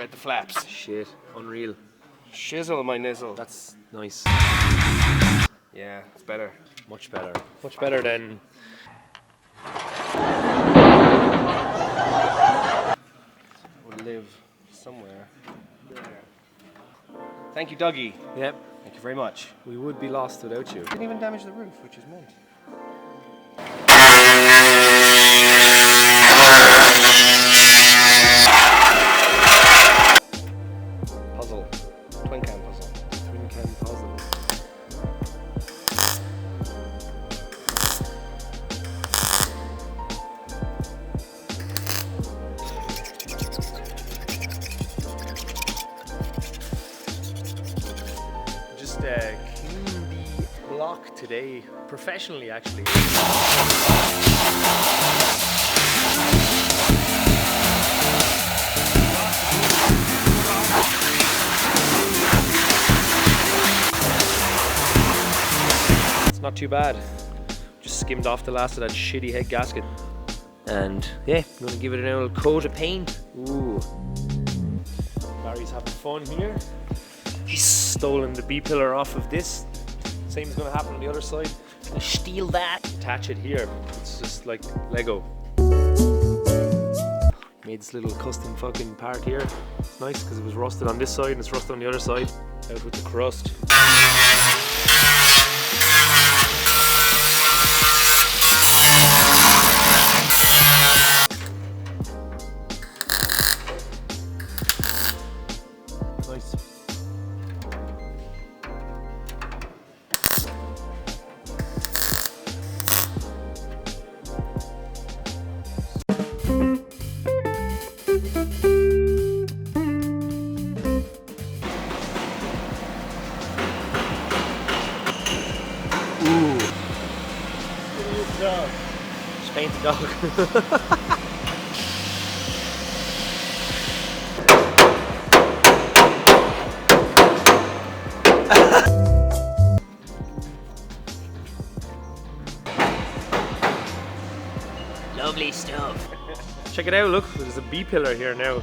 Spread the flaps. Shit, unreal. Shizzle my nizzle. That's nice. Yeah, it's better. Much better. Much better than... We'll live somewhere there. Thank you, Dougie. Yep. Thank you very much. We would be lost without you. Didn't even damage the roof, which is meant. Puzzle. Twin can puzzle. Twin can puzzle. Just clean the block today, professionally actually. It's not too bad. Just skimmed off the last of that shitty head gasket. And yeah, I'm gonna give it an old coat of paint. Ooh. Barry's having fun here. He's stolen the B-pillar off of this. Same is gonna happen on the other side. Gonna steal that. Attach it here. It's just like Lego. Made this little custom fucking part here. It's nice because it was rusted on this side and it's rusted on the other side. Out with the crust. Nice. Ooh. Just paint the dog. Lovely stuff. Check it out, look, there's a B-pillar here now.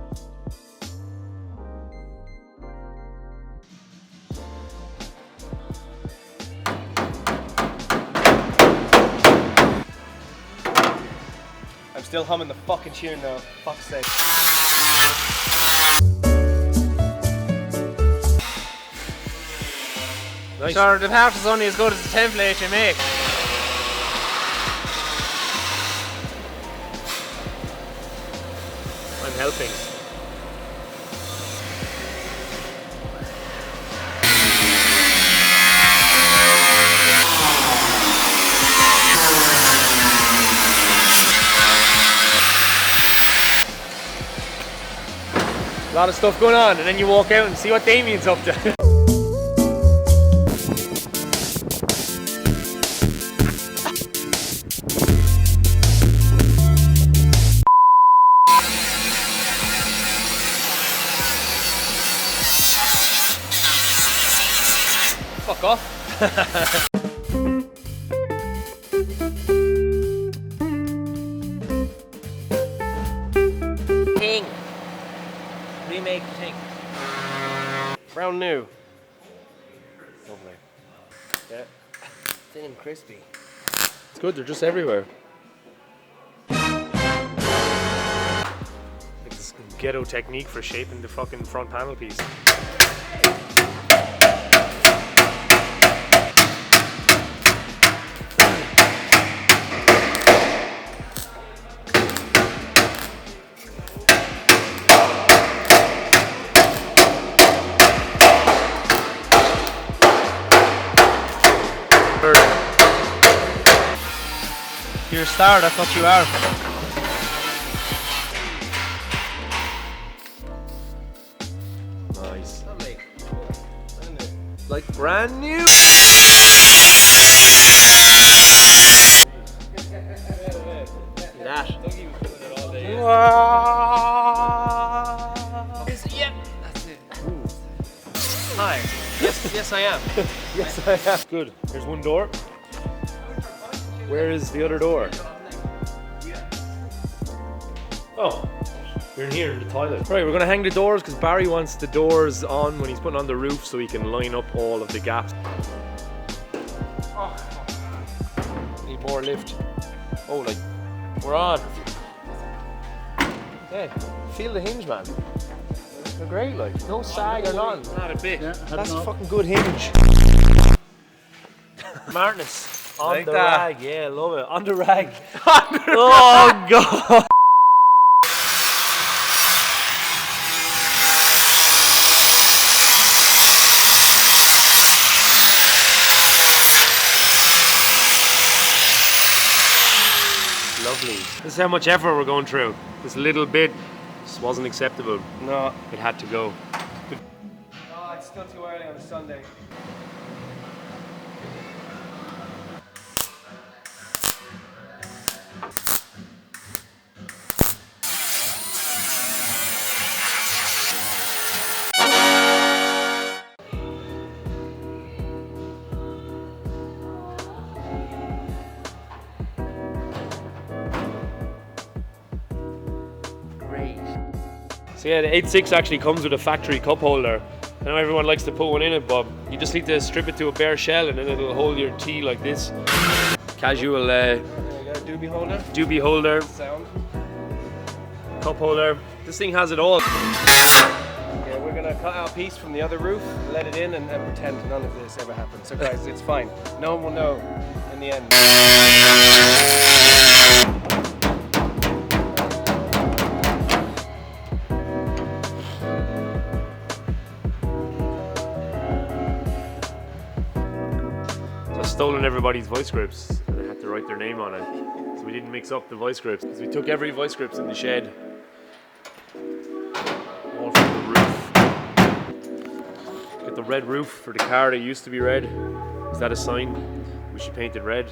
I'm still humming the fucking tune though. Fuck's sake. Nice. Sure, the part is only as good as the template you make. I'm helping. A lot of stuff going on, and then you walk out and see what Damien's up to. Fuck off. Ting. Remake Ting. Brown new. Lovely. Yeah. Thin and crispy. It's good, they're just everywhere. Like this ghetto technique for shaping the fucking front panel piece. You're a star, that's what you are. Nice. Lovely. Like brand new. That. Yep, that's it. Hi. Yes, I am. Yes, I have. Good. Here's one door. Where is the other door? Oh. You're in here in the toilet. Right, we're gonna hang the doors because Barry wants the doors on when he's putting on the roof so he can line up all of the gaps. Need more lift. Oh, like, we're on. Hey, feel the hinge, man. They're great, like, no sag or none. Not a bit. Yeah, That's a fucking good hinge. Smartness. On Like the that. rag, yeah, love it. On the rag. Oh, God. Lovely. This is how much effort we're going through. This little bit just wasn't acceptable. No. It had to go. Oh, it's still too early on a Sunday. So yeah, the 8.6 actually comes with a factory cup holder. I know everyone likes to put one in it, but you just need to strip it to a bare shell and then it'll hold your tea like this. Casual There we go, doobie holder. doobie holder, Sound. cup holder. This thing has it all. Yeah, we're gonna cut out a piece from the other roof, let it in, and pretend none of this ever happened. So guys, it's fine. No one will know in the end. So I've stolen everybody's voice grips and I had to write their name on it. So we didn't mix up the voice grips because we took every voice grips in the shed. All from the roof. Get the red roof for the car that used to be red. Is that a sign? We should paint it red.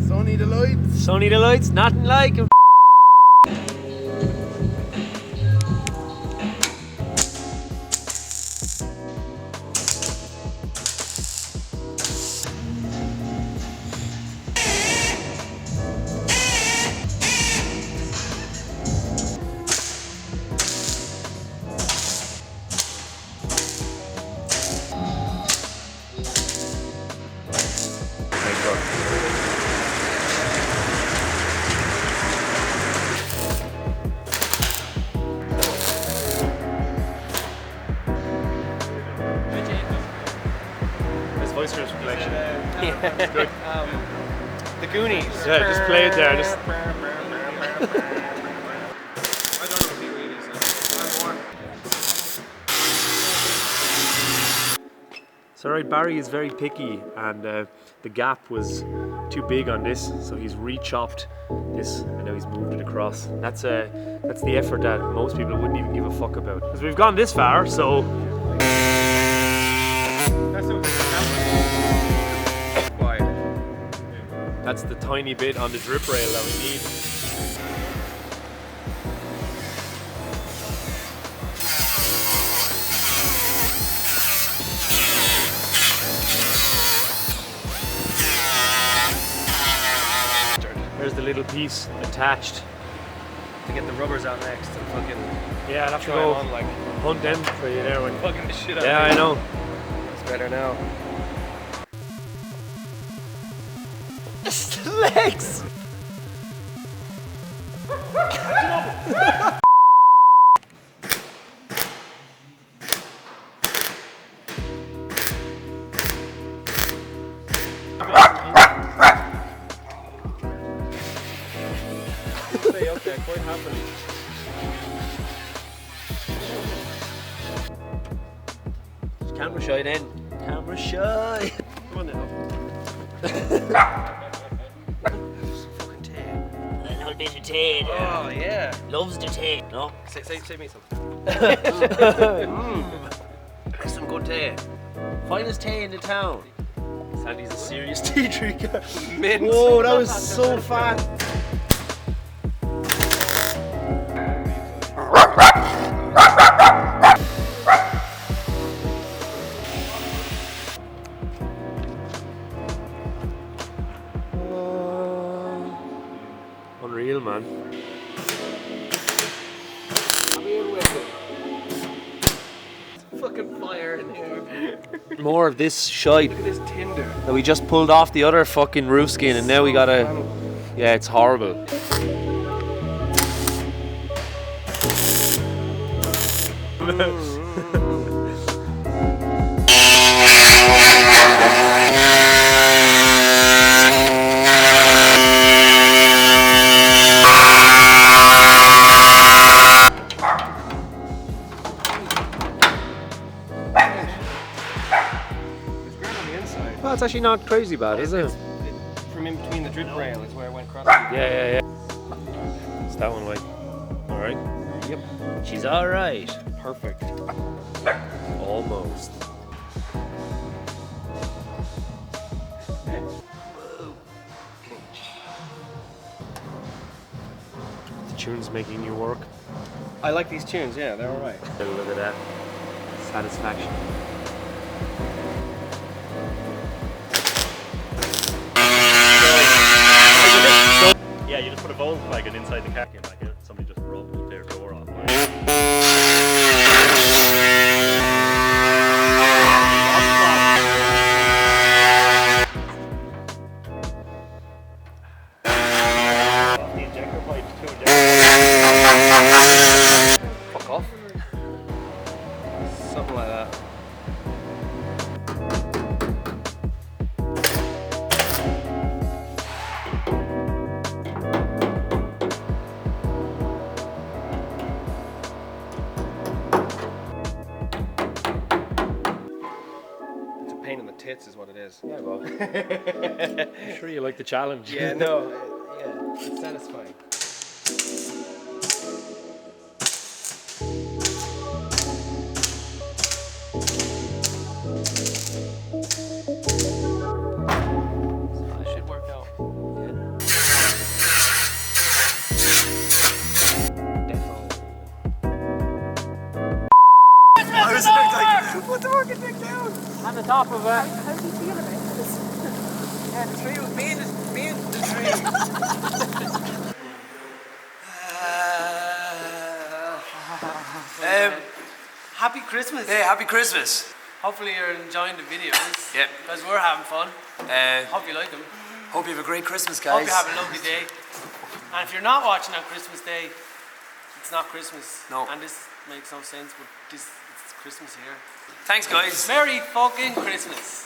Sonny the lights. Sonny the lights, nothing like him. This voice grips collection. Yeah. Good. The Goonies. Yeah, just play it there. Just I don't know if he really is. I'm warm. it's alright, Barry is very picky and the gap was too big on this, so he's re-chopped this and now he's moved it across. That's the effort that most people wouldn't even give a fuck about. Because we've gone this far, so That's what Why? that's the tiny bit on the drip rail that we need. There's the little piece attached. To get the rubbers out next and fucking Yeah, I'll have to try go them on like hunt them for you there. When fucking the shit out yeah, of I me. know. It's better now. Legs! Stay up there quite happily. Camera shy then. Camera shy. Come on now. Fucking tail. bit of tea there. Oh yeah. Loves the tea, no? Say me something. Some good tea. Finest tea in the town. Sandy's a serious tea drinker. Mint. Whoa, that was so fast. Unreal, man. Fucking fire in here. More of this shite Look at this tinder. that we just pulled off the other fucking roof skin and now we gotta... Yeah, it's horrible. It's great on the inside. Well, it's actually not crazy bad, is it? From in between the drip rail is where I went across. Yeah. It's that one way. Alright. Yep. She's alright. Perfect. Almost. The tune's making you work. I like these tunes. Yeah, they're all right. Look at that. Satisfaction. Yeah, you just put a Volkswagen inside the car. Like somebody just broke their door off. Off the injector pipes too. Fuck off. Something like that. It's a pain in the tits, is what it is. Yeah, well. I'm sure you like the challenge. Yeah, no. Yeah, it's satisfying. That should work out. Definitely. I was like, what the fuck is that down? On the top of it. How do you feel about this? Yeah, the tree was me and the tree. Happy Christmas. Hey, happy Christmas. Hopefully you're enjoying the videos. Yep. Because we're having fun. Hope you like them. Hope you have a great Christmas, Hope guys. you have a lovely day. And if you're not watching on Christmas Day, it's not Christmas. No. And this makes no sense, but it's Christmas here. Thanks, guys. Merry fucking Christmas.